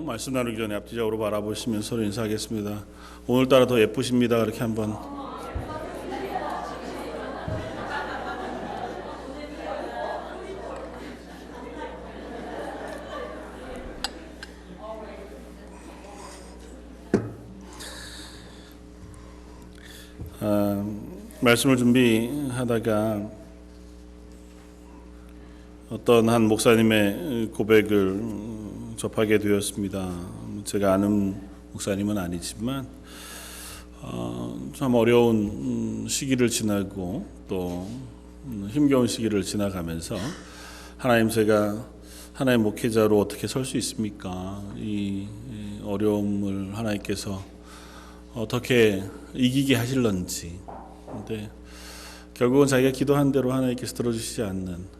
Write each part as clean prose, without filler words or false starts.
말씀 나누기 전에 앞뒤적으로 바라보시면 서로 인사하겠습니다. 오늘따라 더 예쁘십니다. 그렇게 한번. 말씀을 준비하다가 어떤 한 목사님의 고백을 접하게 되었습니다. 제가 아는 목사님은 아니지만 참 어려운 시기를 지나고 또 힘겨운 시기를 지나가면서 하나님, 제가 하나님 목회자로 어떻게 설 수 있습니까? 이 어려움을 하나님께서 어떻게 이기게 하실런지. 근데 결국은 자기가 기도한 대로 하나님께서 들어주시지 않는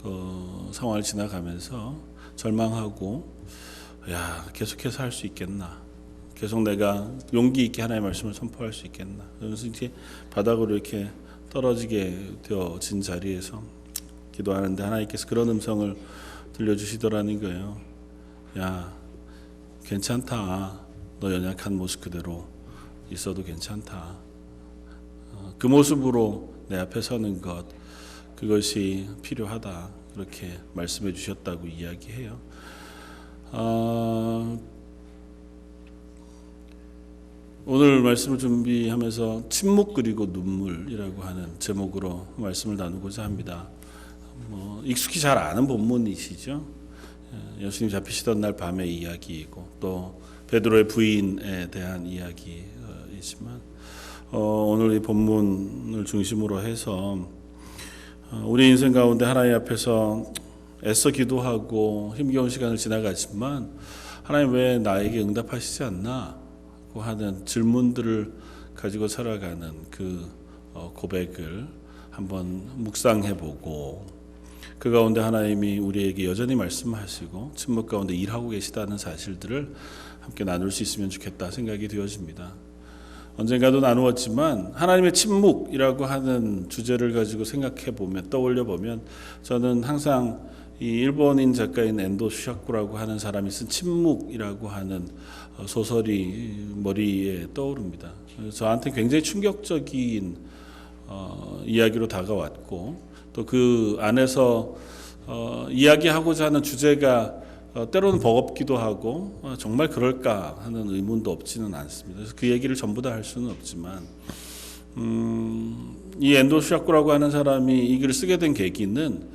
그 상황을 지나가면서 절망하고, 계속해서 할 수 있겠나? 계속 내가 용기 있게 하나님의 말씀을 선포할 수 있겠나? 그래서 이제 바닥으로 이렇게 떨어지게 되어진 자리에서 기도하는데 하나님께서 그런 음성을 들려주시더라는 거예요. 야, 괜찮다. 너 연약한 모습 그대로 있어도 괜찮다. 그 모습으로 내 앞에 서는 것, 그것이 필요하다. 그렇게 말씀해 주셨다고 이야기해요. 오늘 말씀을 준비하면서 침묵 그리고 눈물이라고 하는 제목으로 말씀을 나누고자 합니다. 익숙히 잘 아는 본문이시죠. 예수님 잡히시던 날 밤의 이야기이고 또 베드로의 부인에 대한 이야기이지만 오늘 이 본문을 중심으로 해서 우리 인생 가운데 하나님 앞에서 애써 기도하고 힘겨운 시간을 지나가지만 하나님 왜 나에게 응답하시지 않나 하는 질문들을 가지고 살아가는 그 고백을 한번 묵상해보고, 그 가운데 하나님이 우리에게 여전히 말씀하시고 침묵 가운데 일하고 계시다는 사실들을 함께 나눌 수 있으면 좋겠다 생각이 되어집니다. 언젠가도 나누었지만 하나님의 침묵이라고 하는 주제를 가지고 생각해보면, 떠올려보면 저는 항상 이 일본인 작가인 엔도 슈샤쿠라고 하는 사람이 쓴 침묵이라고 하는 소설이 머리에 떠오릅니다. 저한테 굉장히 충격적인 이야기로 다가왔고, 또 그 안에서 이야기하고자 하는 주제가 때로는 버겁기도 하고 정말 그럴까 하는 의문도 없지는 않습니다. 그래서 그 얘기를 전부 다 할 수는 없지만 이 엔도 슈샤쿠라고 하는 사람이 이 글을 쓰게 된 계기는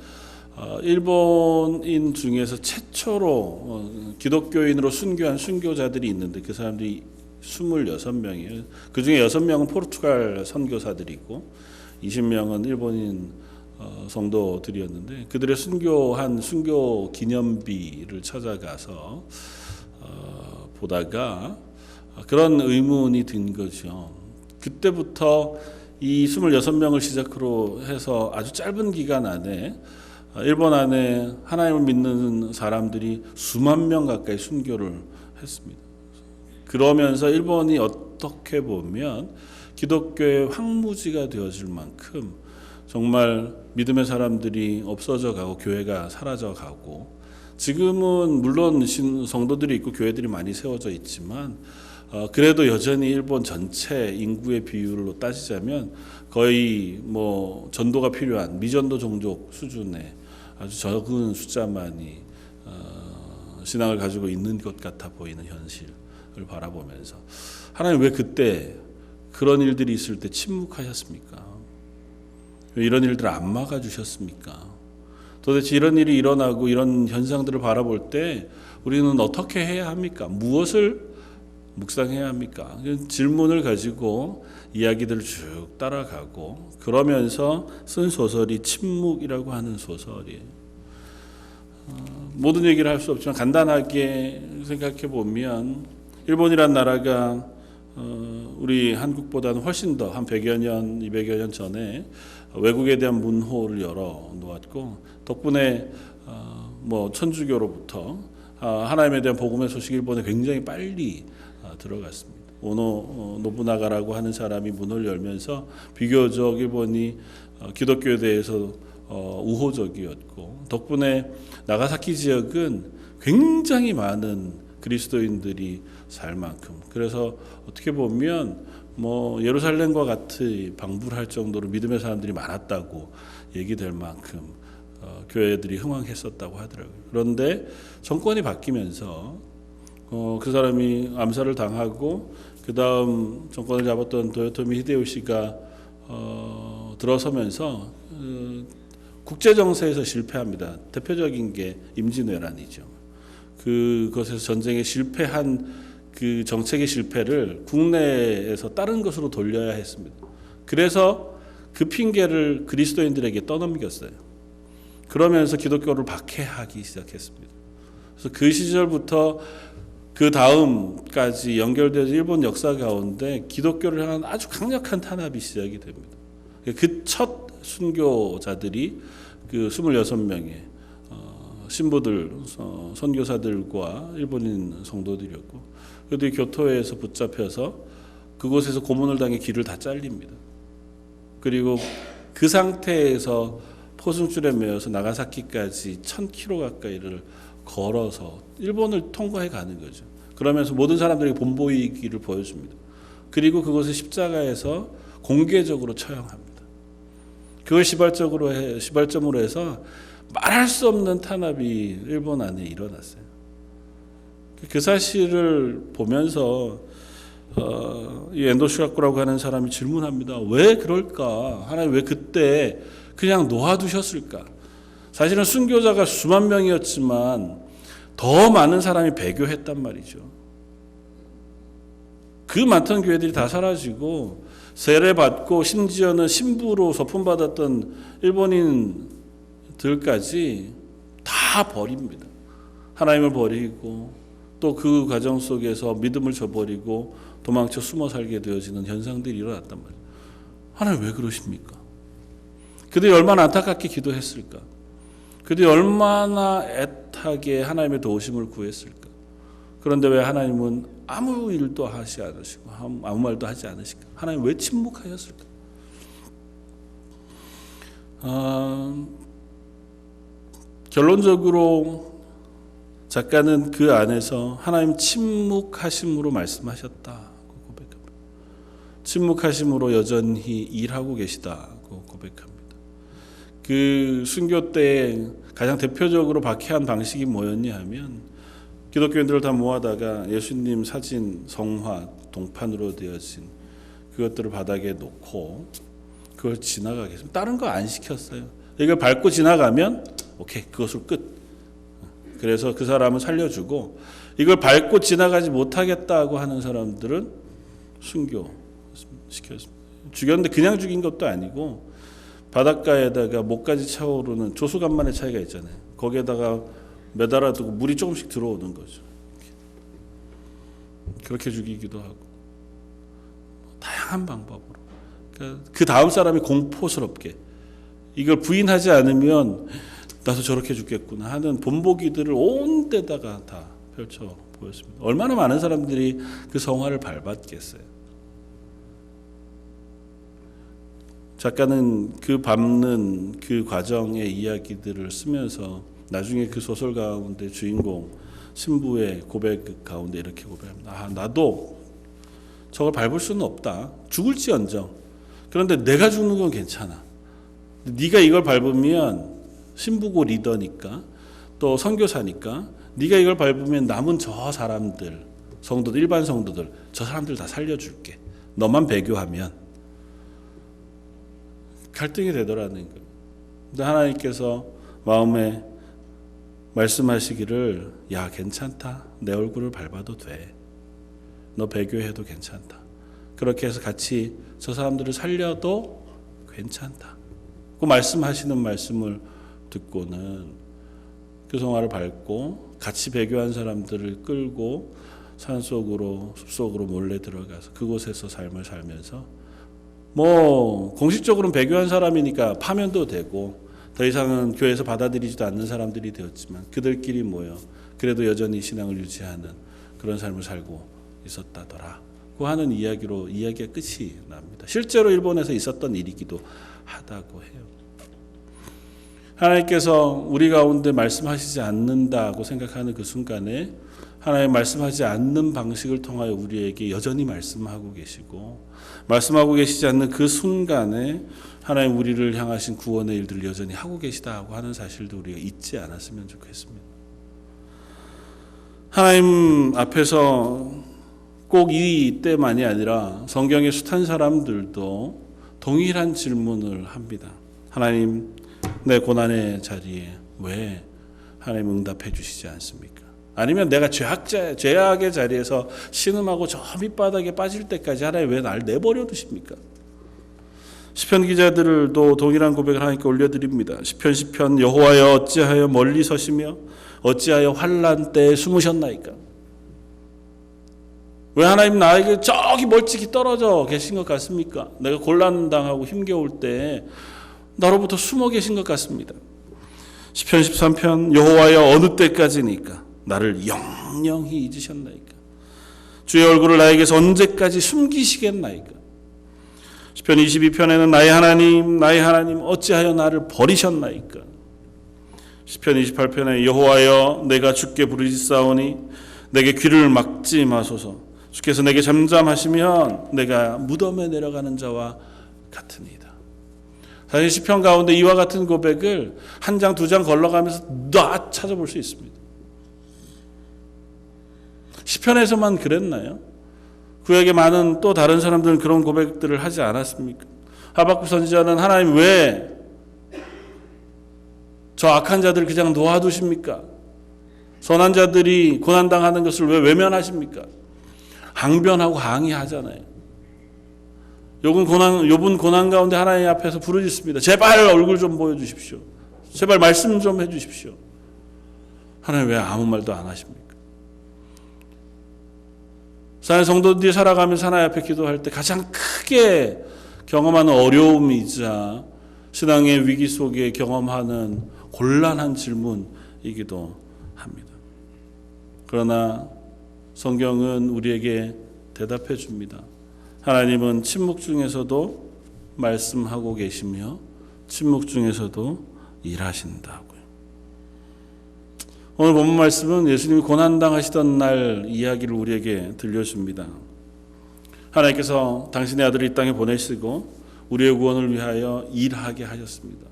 일본인 중에서 최초로 기독교인으로 순교한 순교자들이 있는데 그 사람들이 26명이에요. 그 중에 6명은 포르투갈 선교사들이고 20명은 일본인 성도들이었는데, 그들의 순교한 순교 기념비를 찾아가서 보다가 그런 의문이 든 거죠. 그때부터 이 26명을 시작으로 해서 아주 짧은 기간 안에 일본 안에 하나님을 믿는 사람들이 수만 명 가까이 순교를 했습니다. 그러면서 일본이 어떻게 보면 기독교의 황무지가 되어질 만큼 정말 믿음의 사람들이 없어져 가고 교회가 사라져 가고, 지금은 물론 성도들이 있고 교회들이 많이 세워져 있지만 그래도 여전히 일본 전체 인구의 비율로 따지자면 거의 전도가 필요한 미전도 종족 수준의 아주 적은 숫자만이 신앙을 가지고 있는 것 같아 보이는 현실을 바라보면서 하나님 왜 그때 그런 일들이 있을 때 침묵하셨습니까? 왜 이런 일들을 안 막아주셨습니까? 도대체 이런 일이 일어나고 이런 현상들을 바라볼 때 우리는 어떻게 해야 합니까? 무엇을 묵상해야 합니까? 질문을 가지고 이야기들을 쭉 따라가고 그러면서 쓴 소설이 침묵이라고 하는 소설이에요. 모든 얘기를 할 수 없지만 간단하게 생각해 보면 일본이란 나라가 우리 한국보다는 훨씬 더 한 100여 년, 200여 년 전에 외국에 대한 문호를 열어 놓았고, 덕분에 천주교로부터 하나님에 대한 복음의 소식이 일본에 굉장히 빨리 들어갔습니다. 오노 노부나가라고 하는 사람이 문을 열면서 비교적 일본이 기독교에 대해서 우호적이었고, 덕분에 나가사키 지역은 굉장히 많은 그리스도인들이 살 만큼. 그래서 어떻게 보면 뭐 예루살렘과 같이 방불 할 정도로 믿음의 사람들이 많았다고 얘기될 만큼 교회들이 흥왕했었다고 하더라고요. 그런데 정권이 바뀌면서 그 사람이 암살을 당하고 그 다음 정권을 잡았던 도요토미 히데요시가 들어서면서 국제 정세에서 실패합니다. 대표적인 게 임진왜란이죠. 그것에서 전쟁에 실패한 그 정책의 실패를 국내에서 다른 것으로 돌려야 했습니다. 그래서 그 핑계를 그리스도인들에게 떠넘겼어요. 그러면서 기독교를 박해하기 시작했습니다. 그래서 그 시절부터 그 다음까지 연결되어 일본 역사 가운데 기독교를 향한 아주 강력한 탄압이 시작이 됩니다. 그 첫 순교자들이 그 26명의 신부들, 선교사들과 일본인 성도들이었고, 그들이 교토에서 붙잡혀서 그곳에서 고문을 당해 귀를 다 잘립니다. 그리고 그 상태에서 포승줄에 매어서 나가사키까지 1000km 가까이를 걸어서 일본을 통과해 가는 거죠. 그러면서 모든 사람들에게 본보이기를 보여줍니다. 그리고 그것을 십자가에서 공개적으로 처형합니다. 그걸 시발점으로 해서 말할 수 없는 탄압이 일본 안에 일어났어요. 그 사실을 보면서 이 엔도 슈가쿠라고 하는 사람이 질문합니다. 왜 그럴까? 하나님 왜 그때 그냥 놓아두셨을까? 사실은 순교자가 수만 명이었지만 더 많은 사람이 배교했단 말이죠. 그 많던 교회들이 다 사라지고 세례받고 심지어는 신부로 서품받았던 일본인들까지 다 버립니다. 하나님을 버리고 또 그 과정 속에서 믿음을 저버리고 도망쳐 숨어 살게 되어지는 현상들이 일어났단 말이에요. 하나님 왜 그러십니까? 그들이 얼마나 안타깝게 기도했을까? 그들이 얼마나 애타게 하나님의 도우심을 구했을까? 그런데 왜 하나님은 아무 일도 하지 않으시고 아무 말도 하지 않으실까? 하나님 왜 침묵하셨을까? 결론적으로 작가는 그 안에서 하나님 침묵하심으로 말씀하셨다고 고백합니다. 침묵하심으로 여전히 일하고 계시다고 고백합니다. 그 순교 때 가장 대표적으로 박해한 방식이 뭐였냐 하면 기독교인들을 다 모아다가 예수님 사진, 성화, 동판으로 되어진 그것들을 바닥에 놓고 그걸 지나가게 했습니다. 다른 거 안 시켰어요. 이걸 밟고 지나가면 오케이, 그것을 끝. 그래서 그 사람은 살려주고 이걸 밟고 지나가지 못하겠다고 하는 사람들은 순교시켰습니다. 죽였는데 그냥 죽인 것도 아니고 바닷가에다가 목까지 차오르는 조수간만의 차이가 있잖아요. 거기에다가 매달아두고 물이 조금씩 들어오는 거죠. 그렇게 죽이기도 하고 다양한 방법으로. 그러니까 그 다음 사람이 공포스럽게 이걸 부인하지 않으면 나도 저렇게 죽겠구나 하는 본보기들을 온 데다가 다 펼쳐 보였습니다. 얼마나 많은 사람들이 그 성화를 밟았겠어요. 작가는 그 밟는 그 과정의 이야기들을 쓰면서 나중에 그 소설 가운데 주인공 신부의 고백 가운데 이렇게 고백합니다. 나도 저걸 밟을 수는 없다. 죽을지언정. 그런데 내가 죽는 건 괜찮아. 네가 이걸 밟으면 신부고 리더니까 또 선교사니까 네가 이걸 밟으면 남은 저 사람들, 성도들, 일반 성도들, 저 사람들 다 살려줄게. 너만 배교하면. 갈등이 되더라는 거예요. 근데 하나님께서 마음에 말씀하시기를 야 괜찮다. 내 얼굴을 밟아도 돼. 너 배교해도 괜찮다. 그렇게 해서 같이 저 사람들을 살려도 괜찮다. 그 말씀하시는 말씀을 듣고는 그 성화를 밟고 같이 배교한 사람들을 끌고 산속으로 숲속으로 몰래 들어가서 그곳에서 삶을 살면서 뭐 공식적으로는 배교한 사람이니까 파면도 되고 더 이상은 교회에서 받아들이지도 않는 사람들이 되었지만 그들끼리 모여 그래도 여전히 신앙을 유지하는 그런 삶을 살고 있었다더라고 하는 이야기로 이야기가 끝이 납니다. 실제로 일본에서 있었던 일이기도 하다고 해요. 하나님께서 우리 가운데 말씀하시지 않는다고 생각하는 그 순간에 하나님 말씀하지 않는 방식을 통하여 우리에게 여전히 말씀하고 계시고, 말씀하고 계시지 않는 그 순간에 하나님 우리를 향하신 구원의 일들을 여전히 하고 계시다고 하는 사실도 우리가 잊지 않았으면 좋겠습니다. 하나님 앞에서 꼭 이때만이 아니라 성경의 숱한 사람들도 동일한 질문을 합니다. 하나님, 내 고난의 자리에 왜 하나님 응답해 주시지 않습니까? 아니면 내가 죄악의 자리에서 신음하고 저 밑바닥에 빠질 때까지 하나님 왜 날 내버려 두십니까? 시편 기자들도 동일한 고백을 하나님께 올려드립니다. 시편 여호와여 어찌하여 멀리 서시며 어찌하여 환난 때에 숨으셨나이까? 왜 하나님 나에게 저기 멀찍이 떨어져 계신 것 같습니까? 내가 곤란당하고 힘겨울 때 나로부터 숨어 계신 것 같습니다. 시편 13편 여호와여 어느 때까지니까 나를 영영히 잊으셨나이까? 주의 얼굴을 나에게서 언제까지 숨기시겠나이까? 시편 22편에는 나의 하나님 어찌하여 나를 버리셨나이까? 시편 28편에 여호와여 내가 주께 부르짖사오니 내게 귀를 막지 마소서. 주께서 내게 잠잠하시면 내가 무덤에 내려가는 자와 같으니이다. 사실 시편 가운데 이와 같은 고백을 한 장, 두 장 걸러가면서 다 찾아볼 수 있습니다. 시편에서만 그랬나요? 구약에 많은 또 다른 사람들은 그런 고백들을 하지 않았습니까? 하박국 선지자는 하나님 왜 저 악한 자들 그냥 놓아두십니까? 선한 자들이 고난당하는 것을 왜 외면하십니까? 항변하고 항의하잖아요. 욥은 고난 가운데 하나님 앞에서 부르짖습니다. 제발 얼굴 좀 보여주십시오. 제발 말씀 좀 해주십시오. 하나님 왜 아무 말도 안 하십니까? 사는 성도들이 살아가면서 하나님 앞에 기도할 때 가장 크게 경험하는 어려움이자 신앙의 위기 속에 경험하는 곤란한 질문이기도 합니다. 그러나 성경은 우리에게 대답해 줍니다. 하나님은 침묵 중에서도 말씀하고 계시며 침묵 중에서도 일하신다고요. 오늘 본문 말씀은 예수님이 고난당하시던 날 이야기를 우리에게 들려줍니다. 하나님께서 당신의 아들을 이 땅에 보내시고 우리의 구원을 위하여 일하게 하셨습니다.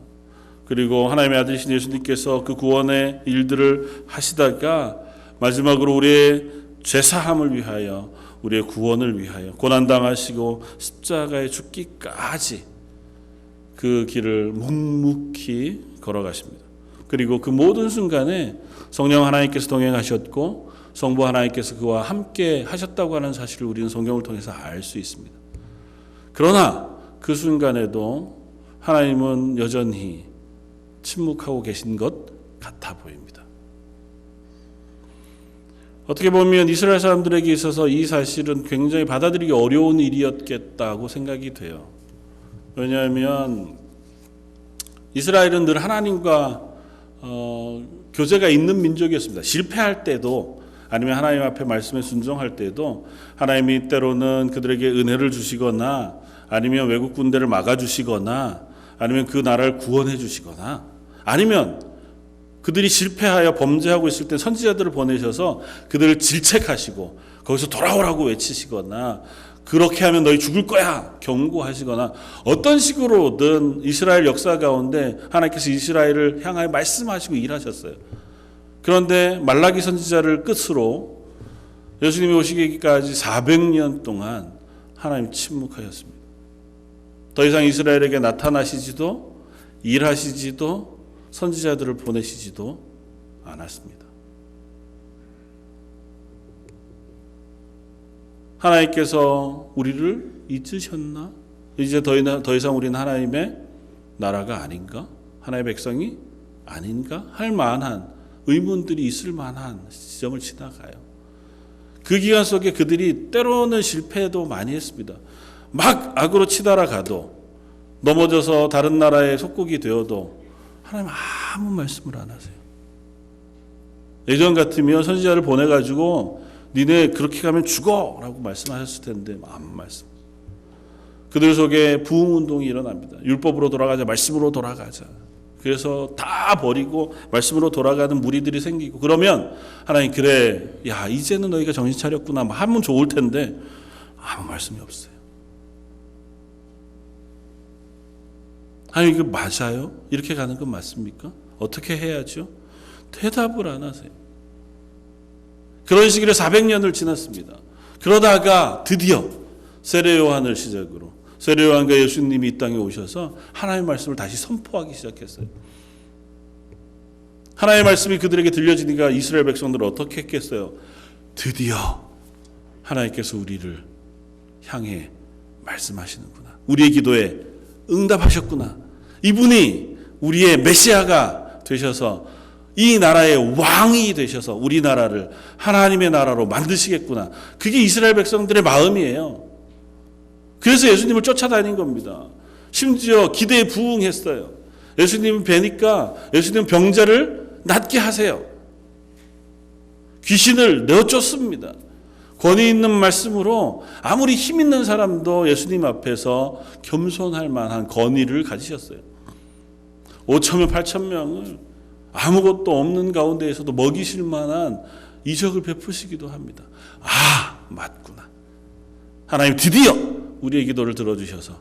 그리고 하나님의 아들이신 예수님께서 그 구원의 일들을 하시다가 마지막으로 우리의 죄사함을 위하여 우리의 구원을 위하여 고난당하시고 십자가에 죽기까지 그 길을 묵묵히 걸어가십니다. 그리고 그 모든 순간에 성령 하나님께서 동행하셨고 성부 하나님께서 그와 함께 하셨다고 하는 사실을 우리는 성경을 통해서 알 수 있습니다. 그러나 그 순간에도 하나님은 여전히 침묵하고 계신 것 같아 보입니다. 어떻게 보면 이스라엘 사람들에게 있어서 이 사실은 굉장히 받아들이기 어려운 일이었겠다고 생각이 돼요. 왜냐하면 이스라엘은 늘 하나님과 교제가 있는 민족이었습니다. 실패할 때도 아니면 하나님 앞에 말씀에 순종할 때도 하나님이 때로는 그들에게 은혜를 주시거나 아니면 외국 군대를 막아주시거나 아니면 그 나라를 구원해 주시거나 아니면 그들이 실패하여 범죄하고 있을 때 선지자들을 보내셔서 그들을 질책하시고 거기서 돌아오라고 외치시거나 그렇게 하면 너희 죽을 거야 경고하시거나 어떤 식으로든 이스라엘 역사 가운데 하나님께서 이스라엘을 향하여 말씀하시고 일하셨어요. 그런데 말라기 선지자를 끝으로 예수님이 오시기까지 400년 동안 하나님 침묵하셨습니다. 더 이상 이스라엘에게 나타나시지도 일하시지도 선지자들을 보내시지도 않았습니다. 하나님께서 우리를 잊으셨나? 이제 더 이상 우리는 하나님의 나라가 아닌가? 하나님의 백성이 아닌가? 할 만한 의문들이 있을 만한 지점을 지나가요. 그 기간 속에 그들이 때로는 실패도 많이 했습니다. 막 악으로 치달아 가도 넘어져서 다른 나라의 속국이 되어도 하나님 아무 말씀을 안 하세요. 예전 같으면 선지자를 보내가지고 니네 그렇게 가면 죽어 라고 말씀하셨을 텐데 아무 말씀. 그들 속에 부흥운동이 일어납니다. 율법으로 돌아가자, 말씀으로 돌아가자. 그래서 다 버리고 말씀으로 돌아가는 무리들이 생기고, 그러면 하나님, 그래, 야, 이제는 너희가 정신 차렸구나 하면 좋을 텐데 아무 말씀이 없어요. 아니, 이거 맞아요? 이렇게 가는 건 맞습니까? 어떻게 해야죠? 대답을 안 하세요. 그런 시기로 400년을 지났습니다. 그러다가 드디어 세례 요한을 시작으로 세례 요한과 예수님이 이 땅에 오셔서 하나님의 말씀을 다시 선포하기 시작했어요. 하나님의 말씀이 그들에게 들려지니까 이스라엘 백성들은 어떻게 했겠어요? 드디어 하나님께서 우리를 향해 말씀하시는구나. 우리의 기도에 응답하셨구나. 이분이 우리의 메시아가 되셔서 이 나라의 왕이 되셔서 우리나라를 하나님의 나라로 만드시겠구나. 그게 이스라엘 백성들의 마음이에요. 그래서 예수님을 쫓아다닌 겁니다. 심지어 기대에 부응했어요. 예수님을 뵈니까 예수님 병자를 낫게 하세요. 귀신을 내어쫓습니다. 권위 있는 말씀으로 아무리 힘 있는 사람도 예수님 앞에서 겸손할 만한 권위를 가지셨어요. 5,000명, 8,000명을 아무것도 없는 가운데에서도 먹이실 만한 이적을 베푸시기도 합니다. 아, 맞구나. 하나님 드디어 우리의 기도를 들어주셔서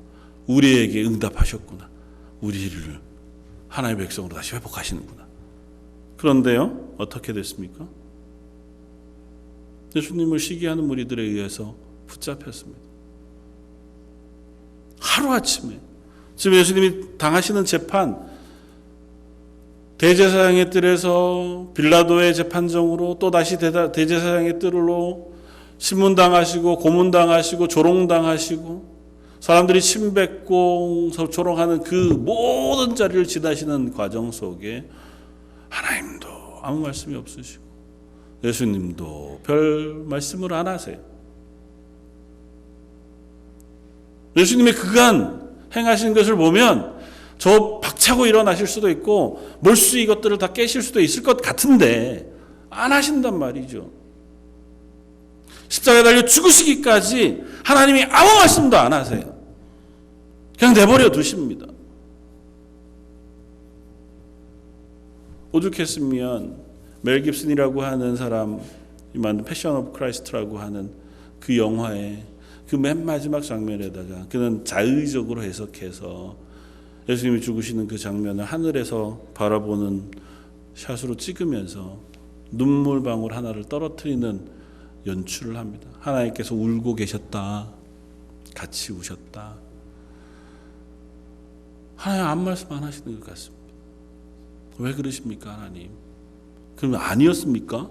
우리에게 응답하셨구나. 우리를 하나님의 백성으로 다시 회복하시는구나. 그런데요, 어떻게 됐습니까? 예수님을 시기하는 무리들에 의해서 붙잡혔습니다. 하루아침에 지금 예수님이 당하시는 재판, 대제사장의 뜰에서 빌라도의 재판정으로 또 다시 대제사장의 뜰로 신문당하시고 고문당하시고 조롱당하시고 사람들이 침 뱉고 조롱하는 그 모든 자리를 지나시는 과정 속에 하나님도 아무 말씀이 없으시고 예수님도 별 말씀을 안 하세요. 예수님의 그간 행하신 것을 보면 저 박차고 일어나실 수도 있고 몰수 이것들을 다 깨실 수도 있을 것 같은데 안 하신단 말이죠. 십자가에 달려 죽으시기까지 하나님이 아무 말씀도 안 하세요. 그냥 내버려 두십니다. 오죽했으면 멜 깁슨이라고 하는 사람이 만든 패션 오브 크라이스트라고 하는 그 영화의 그 맨 마지막 장면에다가 그는 자의적으로 해석해서 예수님이 죽으시는 그 장면을 하늘에서 바라보는 샷으로 찍으면서 눈물방울 하나를 떨어뜨리는 연출을 합니다. 하나님께서 울고 계셨다. 같이 우셨다. 하나님 아무 말씀 안 하시는 것 같습니다. 왜 그러십니까, 하나님? 그러면 아니었습니까?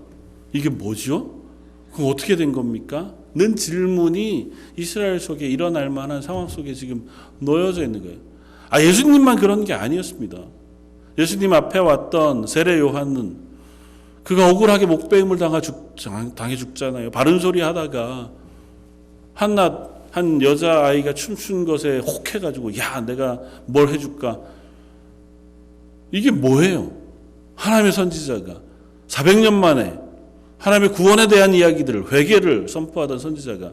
이게 뭐죠? 그럼 어떻게 된 겁니까? 는 질문이 이스라엘 속에 일어날 만한 상황 속에 지금 놓여져 있는 거예요. 아, 예수님만 그런 게 아니었습니다. 예수님 앞에 왔던 세례 요한은 그가 억울하게 목배임을 당해 죽잖아요. 바른 소리 하다가 한 여자아이가 춤춘 것에 혹해가지고 야, 내가 뭘 해줄까? 이게 뭐예요? 하나님의 선지자가 400년 만에 하나님의 구원에 대한 이야기들을, 회개를 선포하던 선지자가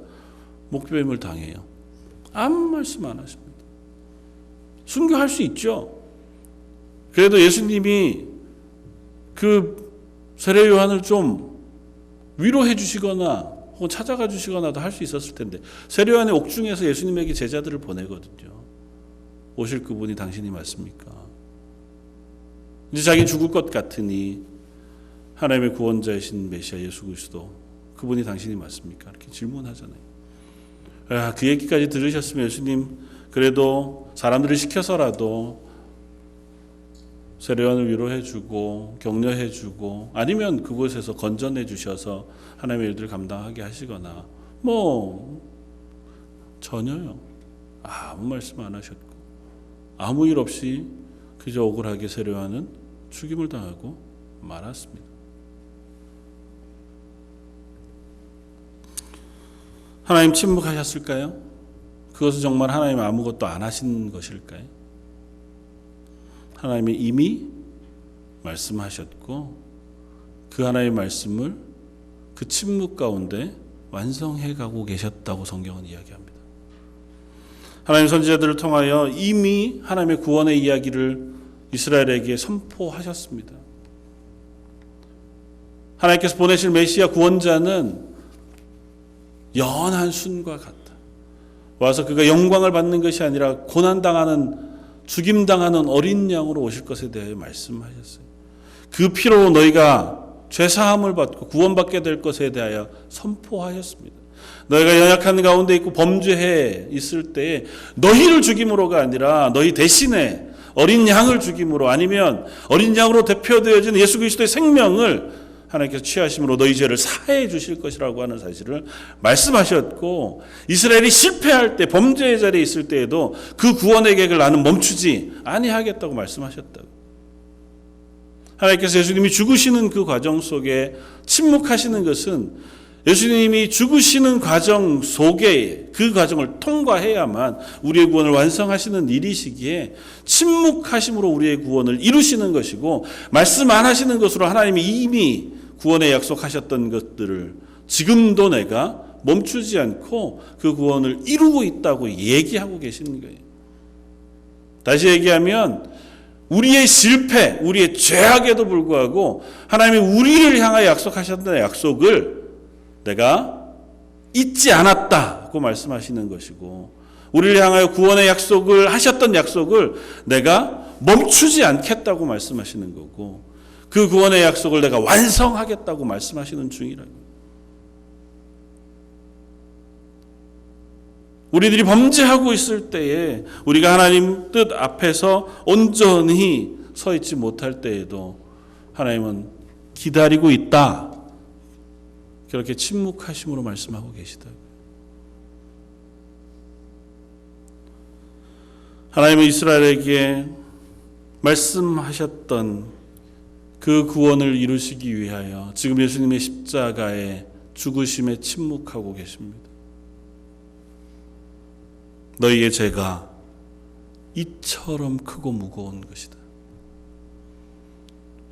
목배임을 당해요. 아무 말씀 안 하십니다. 순교할 수 있죠. 그래도 예수님이 그 세례 요한을 좀 위로해 주시거나 혹은 찾아가 주시거나도 할 수 있었을 텐데 세례 요한의 옥중에서 예수님에게 제자들을 보내거든요. 오실 그분이 당신이 맞습니까? 이제 자기는 죽을 것 같으니 하나님의 구원자이신 메시아 예수 그리스도 그분이 당신이 맞습니까? 이렇게 질문하잖아요. 그 얘기까지 들으셨으면 예수님 그래도 사람들을 시켜서라도 세례 요한을 위로해주고 격려해주고 아니면 그곳에서 건져내 주셔서 하나님의 일들을 감당하게 하시거나 뭐 전혀요. 아무 말씀 안 하셨고 아무 일 없이 그저 억울하게 세례 요한은 죽임을 당하고 말았습니다. 하나님 침묵하셨을까요? 그것은 정말 하나님 아무것도 안 하신 것일까요? 하나님이 이미 말씀하셨고 그 하나님의 말씀을 그 침묵 가운데 완성해 가고 계셨다고 성경은 이야기합니다. 하나님 선지자들을 통하여 이미 하나님의 구원의 이야기를 이스라엘에게 선포하셨습니다. 하나님께서 보내실 메시아 구원자는 연한 순과 같다. 와서 그가 영광을 받는 것이 아니라 고난당하는, 죽임당하는 어린 양으로 오실 것에 대하여 말씀하셨어요. 그 피로 너희가 죄사함을 받고 구원받게 될 것에 대하여 선포하셨습니다. 너희가 연약한 가운데 있고 범죄해 있을 때에 너희를 죽임으로가 아니라 너희 대신에 어린 양을 죽임으로, 아니면 어린 양으로 대표되어진 예수 그리스도의 생명을 하나님께서 취하심으로 너희 죄를 사해 주실 것이라고 하는 사실을 말씀하셨고, 이스라엘이 실패할 때, 범죄의 자리에 있을 때에도 그 구원의 계획을 나는 멈추지 아니하겠다고 말씀하셨다고. 하나님께서 예수님이 죽으시는 그 과정 속에 침묵하시는 것은 예수님이 죽으시는 과정 속에 그 과정을 통과해야만 우리의 구원을 완성하시는 일이시기에 침묵하심으로 우리의 구원을 이루시는 것이고, 말씀 안 하시는 것으로 하나님이 이미 구원에 약속하셨던 것들을 지금도 내가 멈추지 않고 그 구원을 이루고 있다고 얘기하고 계시는 거예요. 다시 얘기하면 우리의 실패, 우리의 죄악에도 불구하고 하나님이 우리를 향하여 약속하셨던 약속을 내가 잊지 않았다고 말씀하시는 것이고, 우리를 향하여 구원의 약속을 하셨던 약속을 내가 멈추지 않겠다고 말씀하시는 거고, 그 구원의 약속을 내가 완성하겠다고 말씀하시는 중이라고. 우리들이 범죄하고 있을 때에, 우리가 하나님 뜻 앞에서 온전히 서 있지 못할 때에도 하나님은 기다리고 있다, 그렇게 침묵하심으로 말씀하고 계시다. 하나님은 이스라엘에게 말씀하셨던 그 구원을 이루시기 위하여 지금 예수님의 십자가의 죽으심에 침묵하고 계십니다. 너희의 죄가 이처럼 크고 무거운 것이다.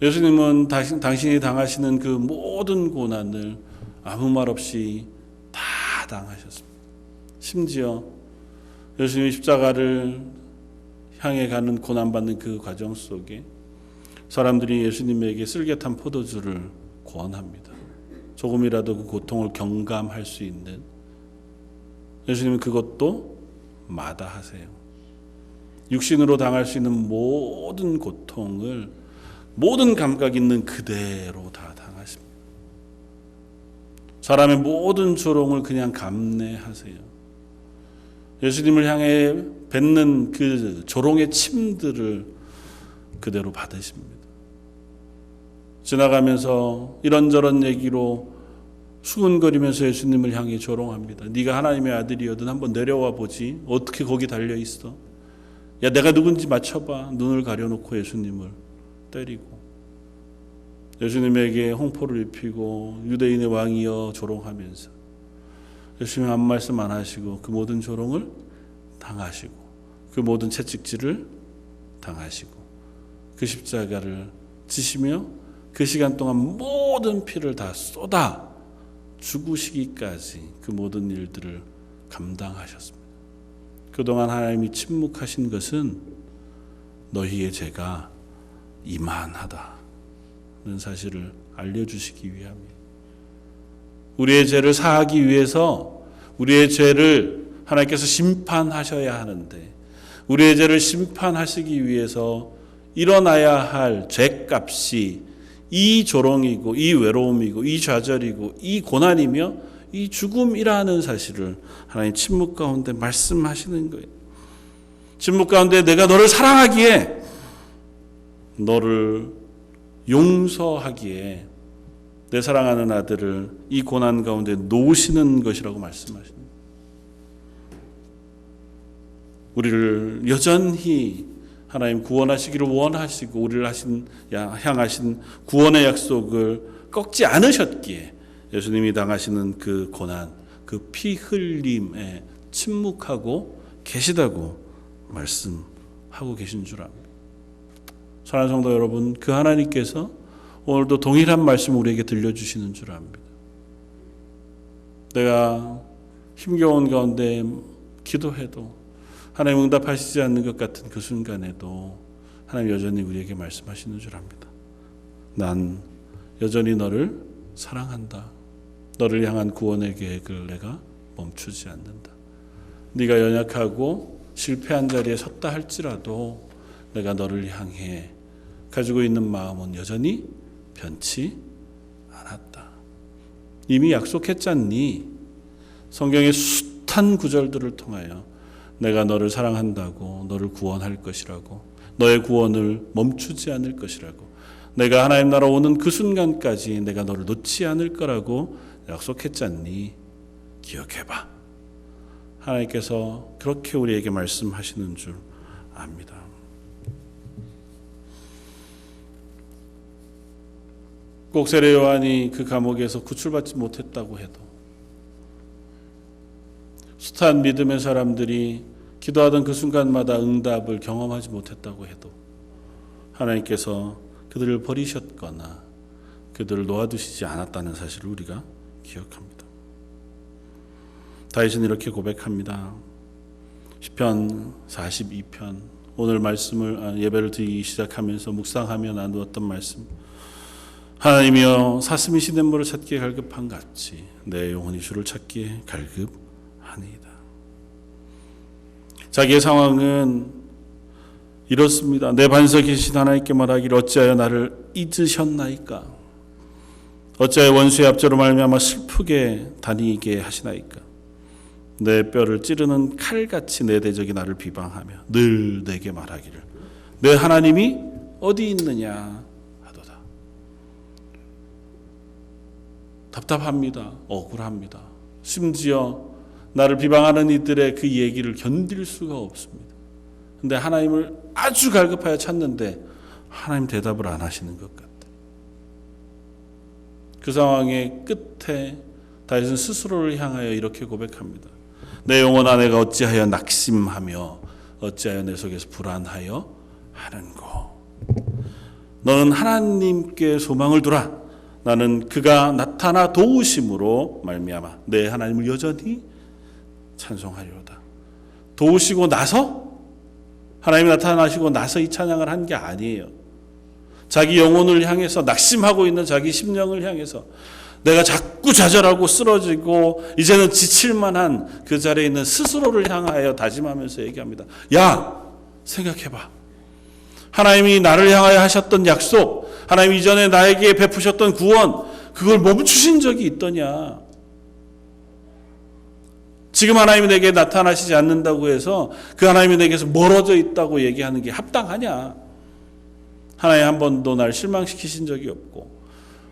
예수님은 당신이 당하시는 그 모든 고난을 아무 말 없이 다 당하셨습니다. 심지어 예수님이 십자가를 향해 가는 고난받는 그 과정 속에 사람들이 예수님에게 쓸개탄 포도주를 권합니다. 조금이라도 그 고통을 경감할 수 있는. 예수님은 그것도 마다하세요. 육신으로 당할 수 있는 모든 고통을 모든 감각 있는 그대로 다 당하십니다. 사람의 모든 조롱을 그냥 감내하세요. 예수님을 향해 뱉는 그 조롱의 침들을 그대로 받으십니다. 지나가면서 이런저런 얘기로 수근거리면서 예수님을 향해 조롱합니다. 네가 하나님의 아들이거든 한번 내려와 보지. 어떻게 거기 달려 있어? 야, 내가 누군지 맞춰봐. 눈을 가려놓고 예수님을 때리고, 예수님에게 홍포를 입히고 유대인의 왕이여 조롱하면서 예수님 아무 말씀 안 하시고 그 모든 조롱을 당하시고 그 모든 채찍질을 당하시고 그 십자가를 지시며 그 시간 동안 모든 피를 다 쏟아 죽으시기까지 그 모든 일들을 감당하셨습니다. 그동안 하나님이 침묵하신 것은 너희의 죄가 이만하다는 사실을 알려주시기 위함이에요. 우리의 죄를 사하기 위해서 우리의 죄를 하나님께서 심판하셔야 하는데, 우리의 죄를 심판하시기 위해서 일어나야 할 죄값이 이 조롱이고 이 외로움이고 이 좌절이고 이 고난이며 이 죽음이라는 사실을 하나님 침묵 가운데 말씀하시는 거예요. 침묵 가운데 내가 너를 사랑하기에, 너를 용서하기에 내 사랑하는 아들을 이 고난 가운데 놓으시는 것이라고 말씀하십니다. 우리를 여전히 하나님 구원하시기를 원하시고 우리를 향하신 구원의 약속을 꺾지 않으셨기에 예수님이 당하시는 그 고난, 그 피 흘림에 침묵하고 계시다고 말씀하고 계신 줄 압니다. 사랑하는 성도 여러분, 그 하나님께서 오늘도 동일한 말씀을 우리에게 들려주시는 줄 압니다. 내가 힘겨운 가운데 기도해도 하나님 응답하시지 않는 것 같은 그 순간에도 하나님 여전히 우리에게 말씀하시는 줄 압니다. 난 여전히 너를 사랑한다. 너를 향한 구원의 계획을 내가 멈추지 않는다. 네가 연약하고 실패한 자리에 섰다 할지라도 내가 너를 향해 가지고 있는 마음은 여전히 변치 않았다. 이미 약속했잖니. 성경의 숱한 구절들을 통하여 내가 너를 사랑한다고, 너를 구원할 것이라고, 너의 구원을 멈추지 않을 것이라고, 내가 하나님 나라 오는 그 순간까지 내가 너를 놓지 않을 거라고 약속했잖니. 기억해봐. 하나님께서 그렇게 우리에게 말씀하시는 줄 압니다. 꼭 세례 요한이 그 감옥에서 구출받지 못했다고 해도, 숱한 믿음의 사람들이 기도하던 그 순간마다 응답을 경험하지 못했다고 해도 하나님께서 그들을 버리셨거나 그들을 놓아두시지 않았다는 사실을 우리가 기억합니다. 다윗은 이렇게 고백합니다. 시편 42편, 오늘 말씀을 예배를 드리기 시작하면서 묵상하며 나누었던 말씀. 하나님이여 사슴이 시냇물을 찾기에 갈급한 같이 내 영혼이 주를 찾기에 갈급하니이다. 자기의 상황은 이렇습니다. 내 반석에 계신 하나님께 말하기를 어찌하여 나를 잊으셨나이까? 어찌하여 원수의 압제로 말미암아 슬프게 다니게 하시나이까? 내 뼈를 찌르는 칼같이 내 대적이 나를 비방하며 늘 내게 말하기를 내 하나님이 어디 있느냐 하도다. 답답합니다. 억울합니다. 심지어 나를 비방하는 이들의 그 얘기를 견딜 수가 없습니다. 근데 하나님을 아주 갈급하여 찾는데 하나님 대답을 안 하시는 것 같아요. 그 상황의 끝에 다윗은 스스로를 향하여 이렇게 고백합니다. 내 영혼아 내가 어찌하여 낙심하며 어찌하여 내 속에서 불안하여 하는고. 너는 하나님께 소망을 두라. 나는 그가 나타나 도우심으로 말미암아 내 하나님을 여전히 찬송하리로다. 도우시고 나서, 하나님이 나타나시고 나서 이 찬양을 한 게 아니에요. 자기 영혼을 향해서, 낙심하고 있는 자기 심령을 향해서 내가 자꾸 좌절하고 쓰러지고 이제는 지칠만한 그 자리에 있는 스스로를 향하여 다짐하면서 얘기합니다. 야, 생각해봐. 하나님이 나를 향하여 하셨던 약속, 하나님이 이전에 나에게 베푸셨던 구원, 그걸 멈추신 적이 있더냐? 지금 하나님이 내게 나타나시지 않는다고 해서 그 하나님이 내게서 멀어져 있다고 얘기하는 게 합당하냐? 하나님 한 번도 날 실망시키신 적이 없고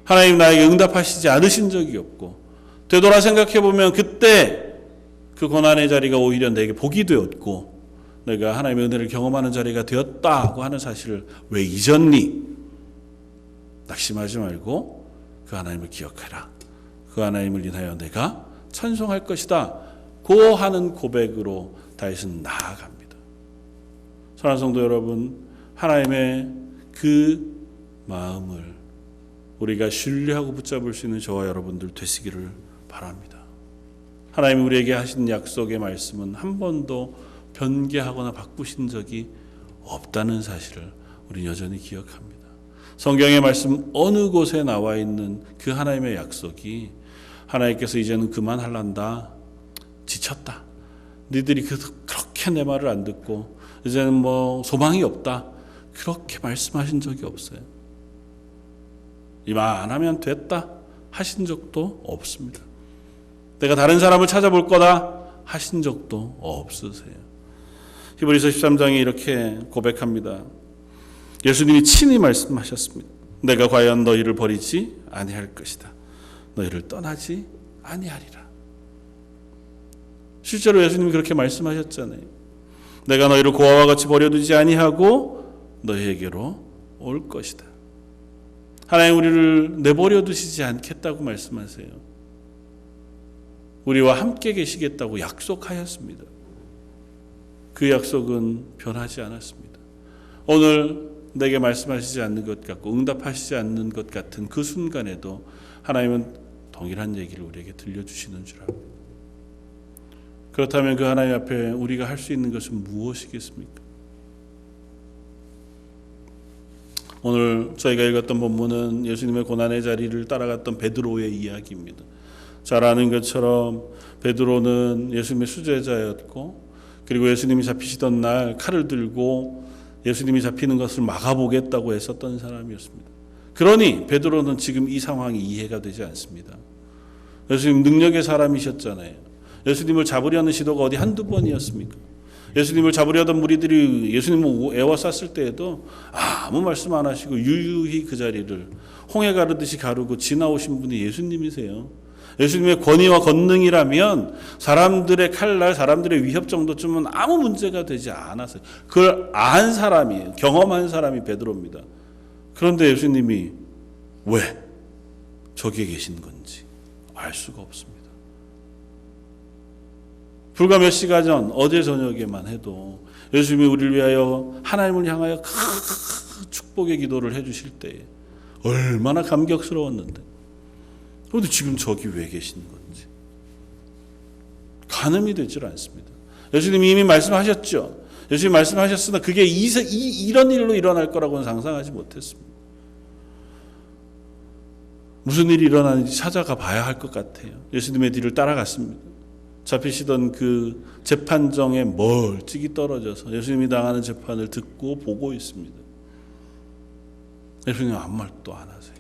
하나님 나에게 응답하시지 않으신 적이 없고, 되돌아 생각해보면 그때 그 고난의 자리가 오히려 내게 복이 되었고 내가 하나님의 은혜를 경험하는 자리가 되었다고 하는 사실을 왜 잊었니? 낙심하지 말고 그 하나님을 기억하라. 그 하나님을 인하여 내가 찬송할 것이다. 고 하는 고백으로 다윗은 나아갑니다. 사랑하는 성도 여러분, 하나님의 그 마음을 우리가 신뢰하고 붙잡을 수 있는 저와 여러분들 되시기를 바랍니다. 하나님이 우리에게 하신 약속의 말씀은 한 번도 변개하거나 바꾸신 적이 없다는 사실을 우리 여전히 기억합니다. 성경의 말씀 어느 곳에 나와 있는 그 하나님의 약속이 하나님께서 이제는 그만할란다, 지쳤다, 니들이 그렇게 내 말을 안 듣고 이제는 뭐 소망이 없다, 그렇게 말씀하신 적이 없어요. 이만하면 됐다 하신 적도 없습니다. 내가 다른 사람을 찾아볼 거다 하신 적도 없으세요. 히브리서 13장에 이렇게 고백합니다. 예수님이 친히 말씀하셨습니다. 내가 과연 너희를 버리지 아니할 것이다. 너희를 떠나지 아니하리라. 실제로 예수님이 그렇게 말씀하셨잖아요. 내가 너희를 고아와 같이 버려두지 아니하고 너희에게로 올 것이다. 하나님 우리를 내버려 두시지 않겠다고 말씀하세요. 우리와 함께 계시겠다고 약속하였습니다. 그 약속은 변하지 않았습니다. 오늘 내게 말씀하시지 않는 것 같고 응답하시지 않는 것 같은 그 순간에도 하나님은 동일한 얘기를 우리에게 들려주시는 줄 압니다. 그렇다면 그 하나님 앞에 우리가 할 수 있는 것은 무엇이겠습니까? 오늘 저희가 읽었던 본문은 예수님의 고난의 자리를 따라갔던 베드로의 이야기입니다. 잘 아는 것처럼 베드로는 예수님의 수제자였고, 그리고 예수님이 잡히시던 날 칼을 들고 예수님이 잡히는 것을 막아보겠다고 했었던 사람이었습니다. 그러니 베드로는 지금 이 상황이 이해가 되지 않습니다. 예수님 능력의 사람이셨잖아요. 예수님을 잡으려는 시도가 어디 한두 번이었습니까? 예수님을 잡으려던 무리들이 예수님을 애워쌌을 때에도 아무 말씀 안 하시고 유유히 그 자리를 홍해 가르듯이 가르고 지나오신 분이 예수님이세요. 예수님의 권위와 권능이라면 사람들의 칼날, 사람들의 위협 정도쯤은 아무 문제가 되지 않았어요. 그걸 안 사람이에요. 경험한 사람이 베드로입니다. 그런데 예수님이 왜 저기에 계신 건지 알 수가 없습니다. 불과 몇 시간 전, 어제 저녁에만 해도 예수님이 우리를 위하여 하나님을 향하여 큰 축복의 기도를 해주실 때 얼마나 감격스러웠는데, 그런데 지금 저기 왜 계신 건지 가늠이 되질 않습니다. 예수님이 이미 말씀하셨죠. 예수님이 말씀하셨으나 그게 이런 일로 일어날 거라고는 상상하지 못했습니다. 무슨 일이 일어나는지 찾아가 봐야 할 것 같아요. 예수님의 뒤를 따라갔습니다. 잡히시던 그 재판정에 멀찍이 떨어져서 예수님이 당하는 재판을 듣고 보고 있습니다. 예수님은 아무 말도 안 하세요.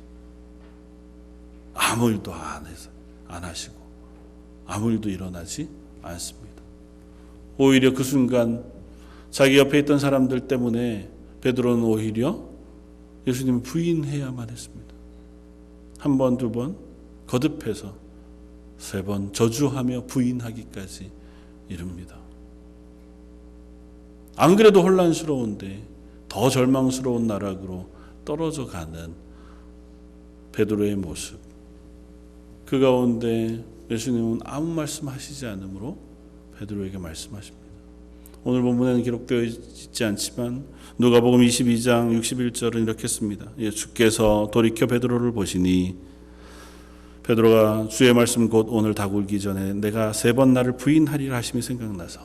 아무 일도 안 하시고 아무 일도 일어나지 않습니다. 오히려 그 순간 자기 옆에 있던 사람들 때문에 베드로는 오히려 예수님을 부인해야만 했습니다. 한 번, 두 번 거듭해서 세 번 저주하며 부인하기까지 이릅니다. 안 그래도 혼란스러운데 더 절망스러운 나락으로 떨어져 가는 베드로의 모습. 그 가운데 예수님은 아무 말씀하시지 않으므로 베드로에게 말씀하십니다. 오늘 본문에는 기록되어 있지 않지만 누가복음 22장 61절은 이렇게 씁니다. 주께서 돌이켜 베드로를 보시니 베드로가 주의 말씀 곧 오늘 닭울기 전에 내가 3번 나를 부인하리라 하심이 생각나서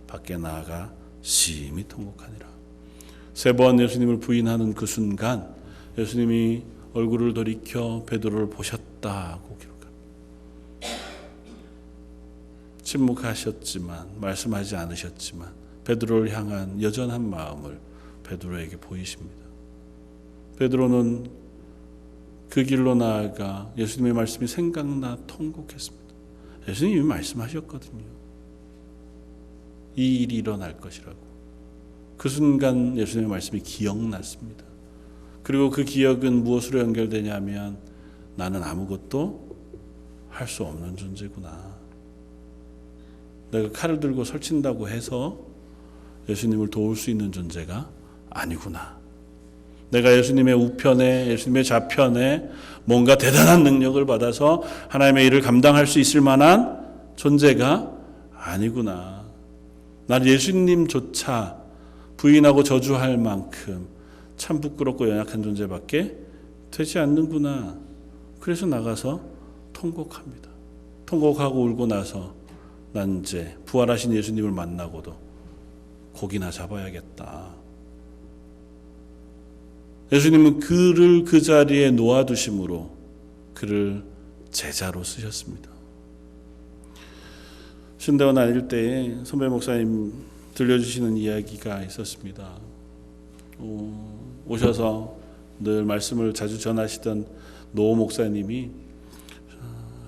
밖에 나아가 심히 통곡하니라. 3번 예수님을 부인하는 그 순간 예수님이 얼굴을 돌이켜 베드로를 보셨다고 기록합니다. 침묵하셨지만 말씀하지 않으셨지만 베드로를 향한 여전한 마음을 베드로에게 보이십니다. 베드로는 그 길로 나아가 예수님의 말씀이 생각나 통곡했습니다. 예수님이 말씀하셨거든요. 이 일이 일어날 것이라고. 그 순간 예수님의 말씀이 기억났습니다. 그리고 그 기억은 무엇으로 연결되냐면 나는 아무것도 할 수 없는 존재구나. 내가 칼을 들고 설친다고 해서 예수님을 도울 수 있는 존재가 아니구나. 내가 예수님의 우편에, 예수님의 좌편에 뭔가 대단한 능력을 받아서 하나님의 일을 감당할 수 있을 만한 존재가 아니구나. 나는 예수님조차 부인하고 저주할 만큼 참 부끄럽고 연약한 존재밖에 되지 않는구나. 그래서 나가서 통곡합니다. 통곡하고 울고 나서 난 이제 부활하신 예수님을 만나고도 고기나 잡아야겠다. 예수님은 그를 그 자리에 놓아두심으로 그를 제자로 쓰셨습니다. 신대원 다닐 때에 선배 목사님 들려주시는 이야기가 있었습니다. 오셔서 늘 말씀을 자주 전하시던 노 목사님이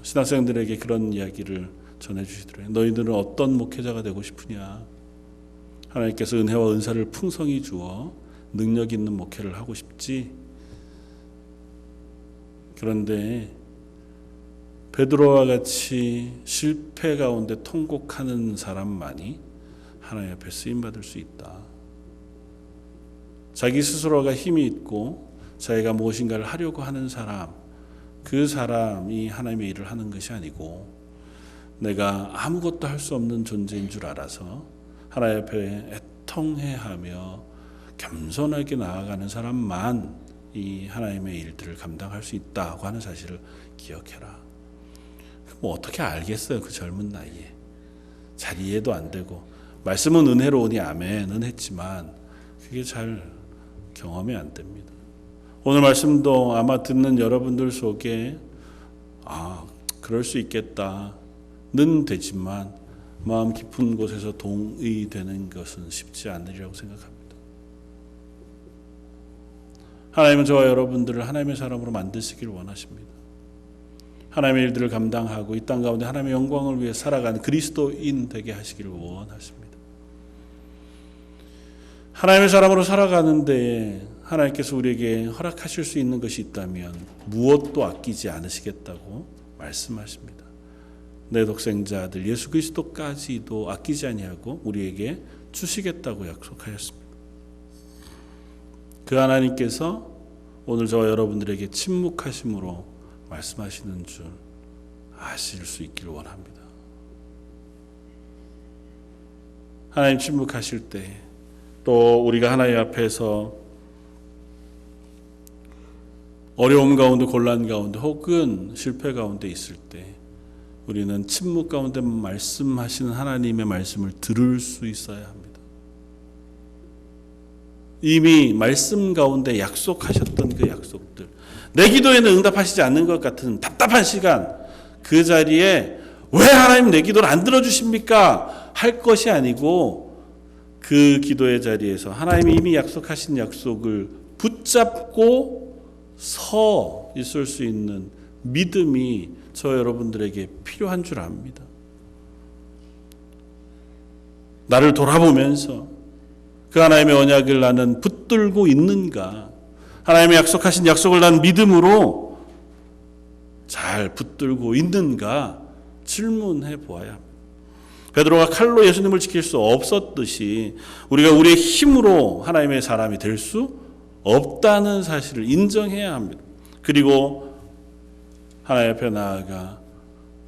신학생들에게 그런 이야기를 전해주시더래요. 너희들은 어떤 목회자가 되고 싶으냐? 하나님께서 은혜와 은사를 풍성히 주어 능력 있는 목회를 하고 싶지. 그런데 베드로와 같이 실패 가운데 통곡하는 사람만이 하나님 앞에 쓰임받을 수 있다. 자기 스스로가 힘이 있고 자기가 무엇인가를 하려고 하는 사람, 그 사람이 하나님의 일을 하는 것이 아니고 내가 아무것도 할 수 없는 존재인 줄 알아서 하나님 앞에 애통해하며 겸손하게 나아가는 사람만 이 하나님의 일들을 감당할 수 있다고 하는 사실을 기억해라. 뭐 어떻게 알겠어요, 그 젊은 나이에. 잘 이해도 안 되고 말씀은 은혜로우니 아멘은 했지만 그게 잘 경험이 안 됩니다. 오늘 말씀도 아마 듣는 여러분들 속에 그럴 수 있겠다는 되지만 마음 깊은 곳에서 동의되는 것은 쉽지 않으리라고 생각합니다. 하나님은 저와 여러분들을 하나님의 사람으로 만드시길 원하십니다. 하나님의 일들을 감당하고 이 땅 가운데 하나님의 영광을 위해 살아가는 그리스도인 되게 하시기를 원하십니다. 하나님의 사람으로 살아가는데 하나님께서 우리에게 허락하실 수 있는 것이 있다면 무엇도 아끼지 않으시겠다고 말씀하십니다. 내 독생자 아들 예수 그리스도까지도 아끼지 아니하고 우리에게 주시겠다고 약속하였습니다. 그 하나님께서 오늘 저와 여러분들에게 침묵하심으로 말씀하시는 줄 아실 수 있기를 원합니다. 하나님 침묵하실 때 또 우리가 하나님 앞에서 어려움 가운데 곤란 가운데 혹은 실패 가운데 있을 때 우리는 침묵 가운데 말씀하시는 하나님의 말씀을 들을 수 있어야 합니다. 이미 말씀 가운데 약속하셨던 그 약속들, 내 기도에는 응답하시지 않는 것 같은 답답한 시간, 그 자리에 왜 하나님 내 기도를 안 들어주십니까? 할 것이 아니고 그 기도의 자리에서 하나님이 이미 약속하신 약속을 붙잡고 서 있을 수 있는 믿음이 저 여러분들에게 필요한 줄 압니다. 나를 돌아보면서 그 하나님의 언약을 나는 붙들고 있는가, 하나님의 약속하신 약속을 난 믿음으로 잘 붙들고 있는가 질문해 보아야 합니다. 베드로가 칼로 예수님을 지킬 수 없었듯이 우리가 우리의 힘으로 하나님의 사람이 될 수 없다는 사실을 인정해야 합니다. 그리고 하나님 앞에 나아가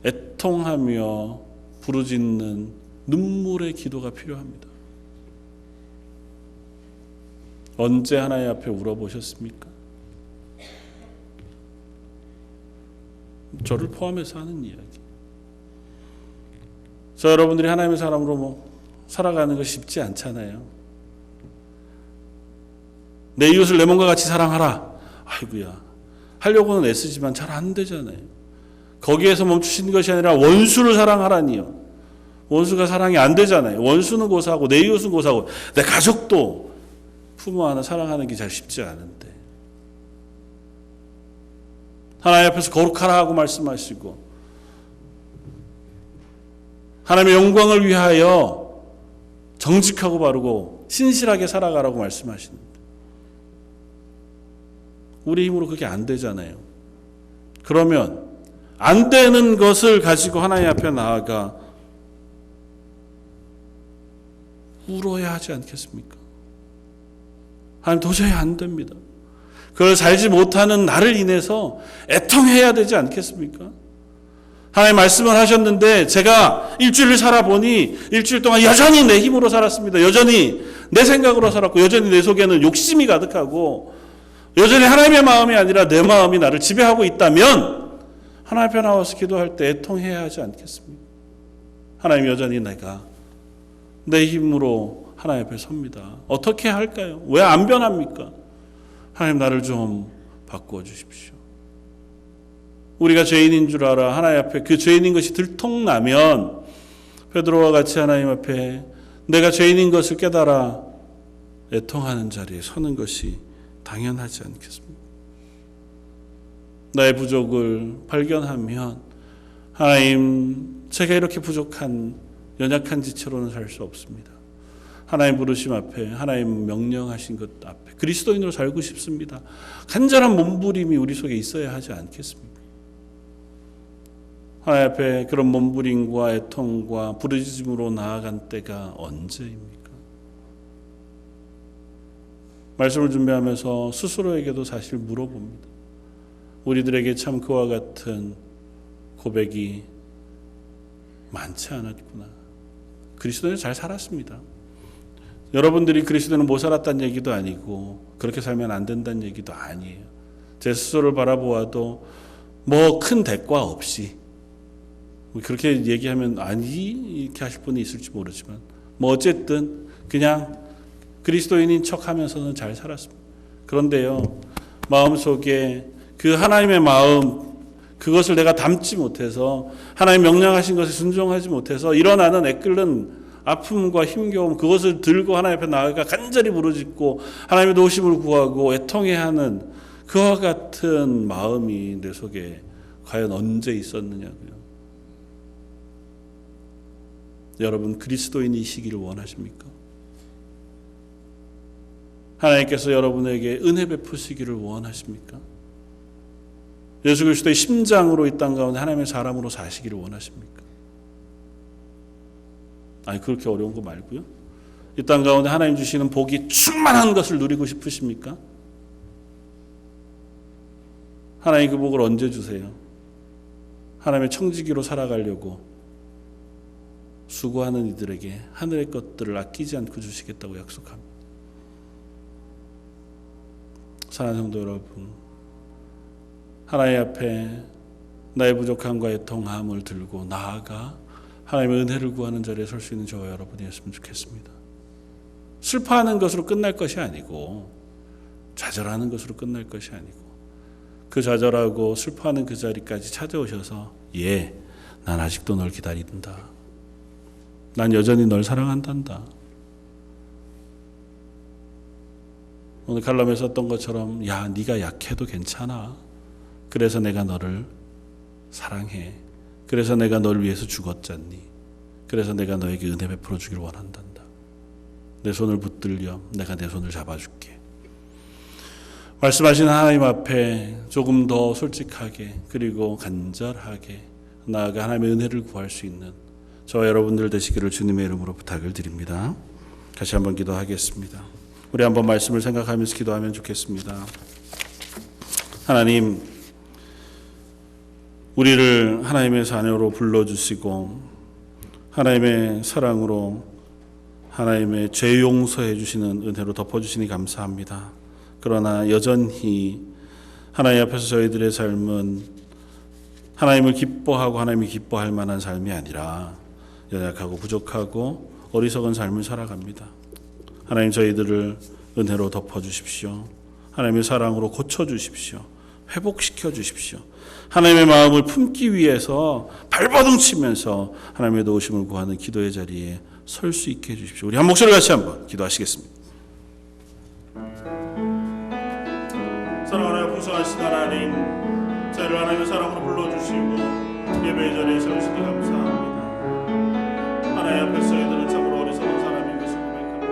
애통하며 부르짖는 눈물의 기도가 필요합니다. 언제 하나님 앞에 울어보셨습니까? 저를 포함해서 하는 이야기. 저 여러분들이 하나님의 사람으로 살아가는 것이 쉽지 않잖아요. 내 이웃을 내 몸과 같이 사랑하라. 아이고야. 하려고는 애쓰지만 잘 안 되잖아요. 거기에서 멈추신 것이 아니라 원수를 사랑하라니요. 원수가 사랑이 안 되잖아요. 원수는 고사하고 내 이웃은 고사하고 내 가족도 부모 하나 사랑하는 게 잘 쉽지 않은데. 하나님 앞에서 거룩하라 하고 말씀하시고 하나님의 영광을 위하여 정직하고 바르고 신실하게 살아가라고 말씀하시는데 우리 힘으로 그게 안 되잖아요. 그러면 안 되는 것을 가지고 하나님 앞에 나아가 울어야 하지 않겠습니까? 하나님 도저히 안 됩니다. 그걸 살지 못하는 나를 인해서 애통해야 되지 않겠습니까? 하나님 말씀을 하셨는데 제가 일주일을 살아보니 일주일 동안 여전히 내 힘으로 살았습니다. 여전히 내 생각으로 살았고 여전히 내 속에는 욕심이 가득하고 여전히 하나님의 마음이 아니라 내 마음이 나를 지배하고 있다면 하나님 앞에 나와서 기도할 때 애통해야 하지 않겠습니까? 하나님 여전히 내가 내 힘으로 하나님 앞에 섭니다. 어떻게 할까요? 왜 안 변합니까? 하나님 나를 좀 바꾸어 주십시오. 우리가 죄인인 줄 알아 하나님 앞에 그 죄인인 것이 들통나면 베드로와 같이 하나님 앞에 내가 죄인인 것을 깨달아 애통하는 자리에 서는 것이 당연하지 않겠습니까? 나의 부족을 발견하면 하나님 제가 이렇게 부족한 연약한 지체로는 살 수 없습니다. 하나님 부르심 앞에 하나님 명령하신 것 앞에 그리스도인으로 살고 싶습니다. 간절한 몸부림이 우리 속에 있어야 하지 않겠습니까? 하나님 앞에 그런 몸부림과 애통과 부르짖음으로 나아간 때가 언제입니까? 말씀을 준비하면서 스스로에게도 사실 물어봅니다. 우리들에게 참 그와 같은 고백이 많지 않았구나. 그리스도는 잘 살았습니다. 여러분들이 그리스도는 못 살았다는 얘기도 아니고 그렇게 살면 안 된다는 얘기도 아니에요. 제 스스로를 바라보아도 뭐 큰 대가 없이 그렇게 얘기하면 아니 이렇게 하실 분이 있을지 모르지만 뭐 어쨌든 그냥 그리스도인인 척하면서는 잘 살았습니다. 그런데요 마음속에 그 하나님의 마음, 그것을 내가 담지 못해서 하나님 명령하신 것에 순종하지 못해서 일어나는 애끓는 아픔과 힘겨움, 그것을 들고 하나님 앞에 나아가 간절히 부르짖고 하나님의 도우심을 구하고 애통해하는 그와 같은 마음이 내 속에 과연 언제 있었느냐고요. 여러분, 그리스도인이시기를 원하십니까? 하나님께서 여러분에게 은혜 베푸시기를 원하십니까? 예수 그리스도의 심장으로 이 땅 가운데 하나님의 사람으로 사시기를 원하십니까? 아니, 그렇게 어려운 거 말고요. 이 땅 가운데 하나님 주시는 복이 충만한 것을 누리고 싶으십니까? 하나님 그 복을 언제 주세요? 하나님의 청지기로 살아가려고 수고하는 이들에게 하늘의 것들을 아끼지 않고 주시겠다고 약속합니다. 사랑하는 성도 여러분, 하나님 앞에 나의 부족함과 애통함을 들고 나아가 하나님의 은혜를 구하는 자리에 설 수 있는 저와 여러분이었으면 좋겠습니다. 슬퍼하는 것으로 끝날 것이 아니고 좌절하는 것으로 끝날 것이 아니고 그 좌절하고 슬퍼하는 그 자리까지 찾아오셔서 난 아직도 널 기다린다. 난 여전히 널 사랑한단다. 오늘 칼럼에 썼던 것처럼 네가 약해도 괜찮아. 그래서 내가 너를 사랑해. 그래서 내가 너를 위해서 죽었잖니. 그래서 내가 너에게 은혜 베풀어 주기를 원한단다. 내 손을 붙들려 내가 내 손을 잡아줄게. 말씀하신 하나님 앞에 조금 더 솔직하게 그리고 간절하게 나아가 하나님의 은혜를 구할 수 있는 저와 여러분들 되시기를 주님의 이름으로 부탁을 드립니다. 같이 한번 기도하겠습니다. 우리 한번 말씀을 생각하면서 기도하면 좋겠습니다. 하나님, 우리를 하나님의 자녀로 불러주시고 하나님의 사랑으로 하나님의 죄 용서해 주시는 은혜로 덮어주시니 감사합니다. 그러나 여전히 하나님 앞에서 저희들의 삶은 하나님을 기뻐하고 하나님이 기뻐할 만한 삶이 아니라 연약하고 부족하고 어리석은 삶을 살아갑니다. 하나님, 저희들을 은혜로 덮어주십시오. 하나님의 사랑으로 고쳐주십시오. 회복시켜 주십시오. 하나님의 마음을 품기 위해서 발버둥치면서 하나님의 도우심을 구하는 기도의 자리에 설 수 있게 해주십시오. 우리 한 목소리 같이 한번 기도하시겠습니다. 사랑하는 풍성하신 하나님, 저희를 하나님의 사랑으로 불러주시고 예배의 자리에 세우시니 감사합니다. 하나님 앞에서 저희들은 참으로 어리석은 사람인 것을 고백합니다.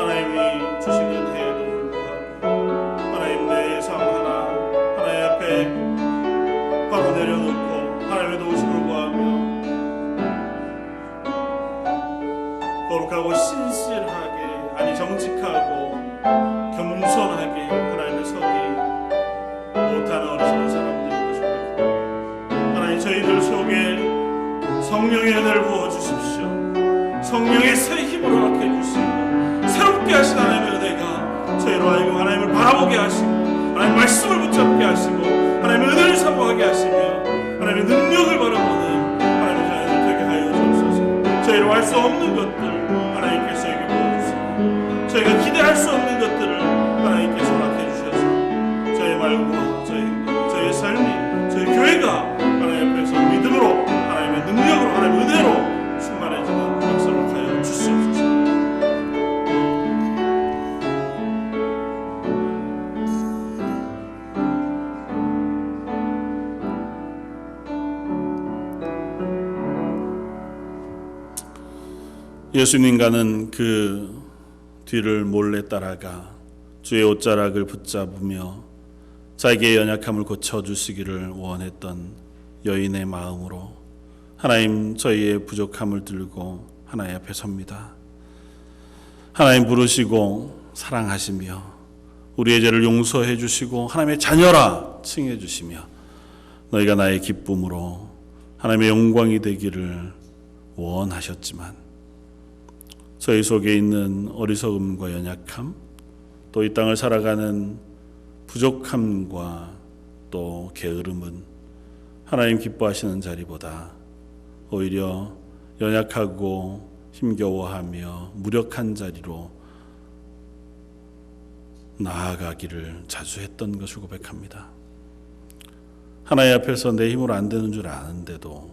하나님이 주신 은혜에도 불구하고 하나님 내 삶 하나님 앞에 바로 내려놓고 하나님의 도우심을 구하며 거룩하고 신실하게, 아니 정직하고 겸손하게 하나님의 서기 못하는 어리석은 사람들인 것을 고백합니다. 하나님, 저희들 속에 성령의 은혜를 부어주십시오. 성령의 새 힘을 허락해 주시고 새롭게 하신 하나님의 은혜가 저희로 하여금 하나님을 바라보게 하시고 하나님의 말씀을 붙잡게 하시고 하나님의 은혜를 사모하게 하시며 하나님의 능력을 바라보는 하나님의 자녀들 되게 하여 주옵소서. 저희로 할 수 없는 것들 하나님께서 저에게 보여주시고 저희가 기대할 수 없는 것들을 하나님께서 허락해 주셔서 저희의 말과 저희의 행동, 저희의 삶이, 저희 교회가 하나님 앞에서 믿음으로 하나님의 능력으로 하나님의 은혜로 충만해지는 역사로 하여 주시옵소서. 예수님과는 그 뒤를 몰래 따라가 주의 옷자락을 붙잡으며 자기의 연약함을 고쳐주시기를 원했던 여인의 마음으로 하나님, 저희의 부족함을 들고 하나님 앞에 섭니다. 하나님 부르시고 사랑하시며 우리의 죄를 용서해 주시고 하나님의 자녀라 칭해 주시며 너희가 나의 기쁨으로 하나님의 영광이 되기를 원하셨지만 저희 속에 있는 어리석음과 연약함, 또 이 땅을 살아가는 부족함과 또 게으름은 하나님 기뻐하시는 자리보다 오히려 연약하고 힘겨워하며 무력한 자리로 나아가기를 자주 했던 것을 고백합니다. 하나님 앞에서 내 힘으로 안 되는 줄 아는데도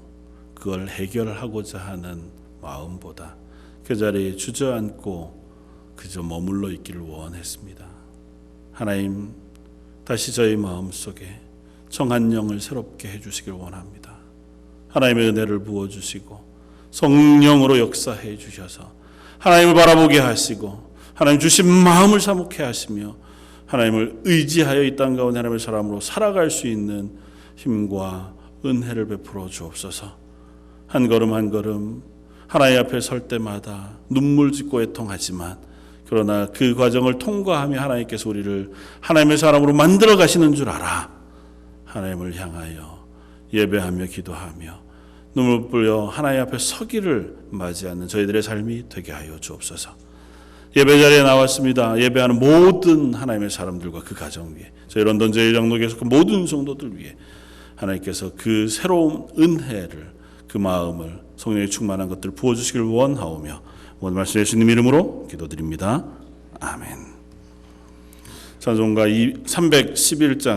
그걸 해결하고자 하는 마음보다 그 자리에 주저앉고 그저 머물러 있기를 원했습니다. 하나님, 다시 저희 마음속에 정한 영을 새롭게 해주시길 원합니다. 하나님의 은혜를 부어주시고 성령으로 역사해 주셔서 하나님을 바라보게 하시고 하나님 주신 마음을 사목해 하시며 하나님을 의지하여 이 땅 가운데 하나님의 사람으로 살아갈 수 있는 힘과 은혜를 베풀어 주옵소서. 한 걸음 한 걸음 하나님 앞에 설 때마다 눈물 짓고 애통하지만 그러나 그 과정을 통과하며 하나님께서 우리를 하나님의 사람으로 만들어 가시는 줄 알아 하나님을 향하여 예배하며 기도하며 눈물 뿌려 하나님 앞에 서기를 맞이하는 저희들의 삶이 되게 하여 주옵소서. 예배 자리에 나왔습니다. 예배하는 모든 하나님의 사람들과 그 가정 위에 저희 런던 제1장로교에서 그 모든 성도들 위해 하나님께서 그 새로운 은혜를 그 마음을 성령의 충만한 것들을 부어주시길 원하오며 모든 말씀 예수님 이름으로 기도드립니다. 아멘. 찬송가 311장